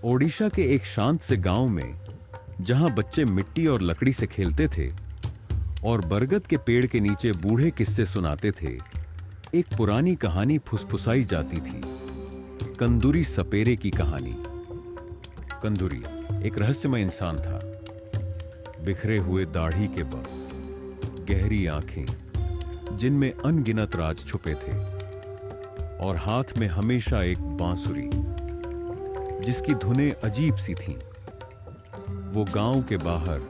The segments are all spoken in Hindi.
ओडिशा के एक शांत से गांव में, जहां बच्चे मिट्टी और लकड़ी से खेलते थे और बरगद के पेड़ के नीचे बूढ़े किस्से सुनाते थे, एक पुरानी कहानी फुसफुसाई जाती थी। कंदूरी सपेरे की कहानी। कंदूरी एक रहस्यमय इंसान था। बिखरे हुए दाढ़ी के बाल, गहरी आंखें जिनमें अनगिनत राज छुपे थे, और हाथ में हमेशा एक बांसुरी जिसकी धुनें अजीब सी थीं। वो गांव के बाहर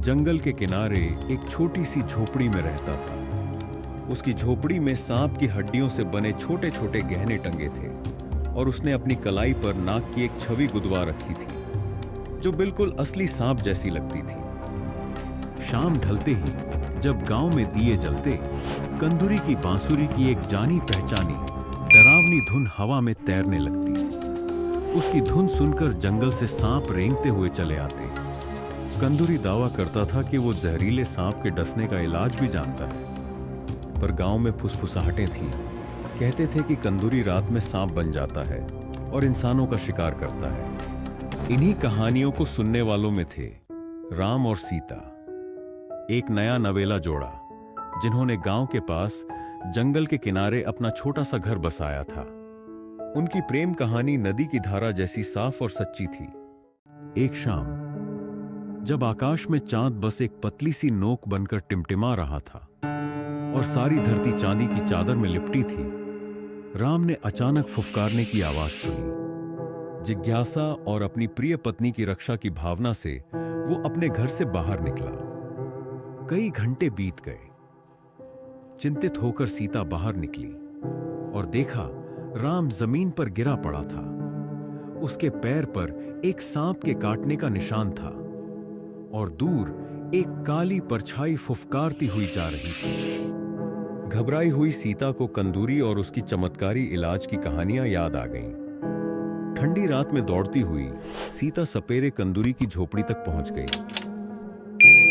जंगल के किनारे एक छोटी सी झोपड़ी में रहता था। उसकी झोपड़ी में सांप की हड्डियों से बने छोटे छोटे गहने टंगे थे और उसने अपनी कलाई पर नाग की एक छवि गुदवा रखी थी जो बिल्कुल असली सांप जैसी लगती थी। शाम ढलते ही जब गांव में दिए जलते, कंदूरी की बांसुरी की एक जानी पहचानी डरावनी धुन हवा में तैरने लगती। उसकी धुन सुनकर जंगल से सांप रेंगते हुए चले आते। कंदूरी दावा करता था कि वो जहरीले सांप के डसने का इलाज भी जानता है, पर गांव में फुसफुसाहटें थीं। कहते थे कि कंदूरी रात में सांप बन जाता है और इंसानों का शिकार करता है। इन्हीं कहानियों को सुनने वालों में थे राम और सीता, एक नया नवेला जोड़ा जिन्होंने गांव के पास जंगल के किनारे अपना छोटा सा घर बसाया था। उनकी प्रेम कहानी नदी की धारा जैसी साफ और सच्ची थी। एक शाम जब आकाश में चांद बस एक पतली सी नोक बनकर टिमटिमा रहा था और सारी धरती चांदी की चादर में लिपटी थी, राम ने अचानक फुफकारने की आवाज सुनी। जिज्ञासा और अपनी प्रिय पत्नी की रक्षा की भावना से वो अपने घर से बाहर निकला। कई घंटे बीत गए। चिंतित होकर सीता बाहर निकली और देखा राम जमीन पर गिरा पड़ा था। उसके पैर पर एक सांप के काटने का निशान था और दूर एक काली परछाई फुफकारती हुई जा रही थी। घबराई हुई सीता को कंदूरी और उसकी चमत्कारी इलाज की कहानियां याद आ गईं। ठंडी रात में दौड़ती हुई सीता सपेरे कंदूरी की झोपड़ी तक पहुंच गई,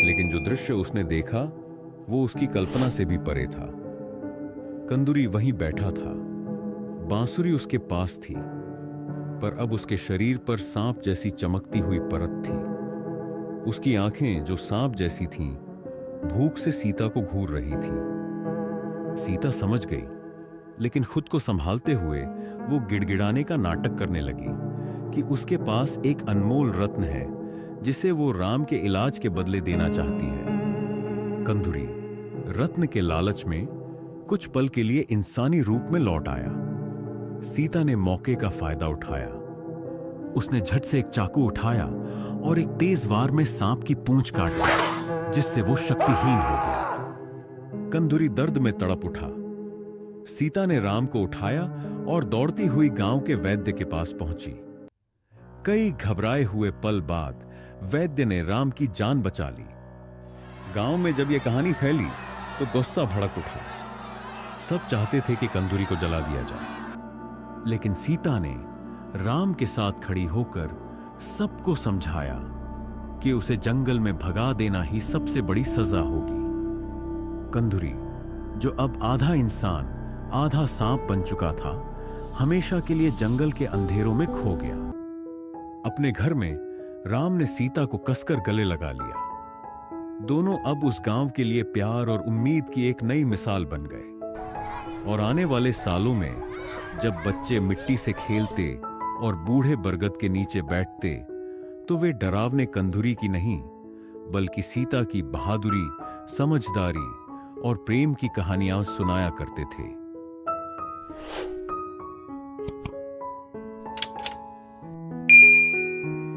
लेकिन जो दृश्य उसने देखा वो उसकी कल्पना से भी परे था। कंदूरी वहीं बैठा था, बांसुरी उसके पास थी, पर अब उसके शरीर पर सांप जैसी चमकती हुई परत थी। उसकी आंखें जो सांप जैसी थीं, भूख से सीता को घूर रही थीं। सीता समझ गई, लेकिन खुद को संभालते हुए वो गिड़गिड़ाने का नाटक करने लगी कि उसके पास एक अनमोल रत्न है जिसे वो राम के इलाज के बदले देना चाहती है। कंदूरी रत्न के लालच में कुछ पल के लिए इंसानी रूप में लौट आया। सीता ने मौके का फायदा उठाया। उसने झट से एक चाकू उठाया और एक तेज वार में सांप की पूंछ काट दी, जिससे वो शक्तिहीन हो गया। कंदूरी दर्द में तड़प उठा। सीता ने राम को उठाया और दौड़ती हुई गांव के वैद्य के पास पहुंची। कई घबराए हुए पल बाद वैद्य ने राम की जान बचा ली। गांव में जब यह कहानी फैली तो गुस्सा भड़क उठा। सब चाहते थे कि कंदूरी को जला दिया जाए, लेकिन सीता ने राम के साथ खड़ी होकर सबको समझाया कि उसे जंगल में भगा देना ही सबसे बड़ी सजा होगी। कंदूरी, जो अब आधा इंसान आधा सांप बन चुका था, हमेशा के लिए जंगल के अंधेरों में खो गया। अपने घर में राम ने सीता को कसकर गले लगा लिया। दोनों अब उस गांव के लिए प्यार और उम्मीद की एक नई मिसाल बन गए। और आने वाले सालों में जब बच्चे मिट्टी से खेलते और बूढ़े बरगद के नीचे बैठते, तो वे डरावने कंदूरी की नहीं, बल्कि सीता की बहादुरी, समझदारी और प्रेम की कहानियां सुनाया करते थे।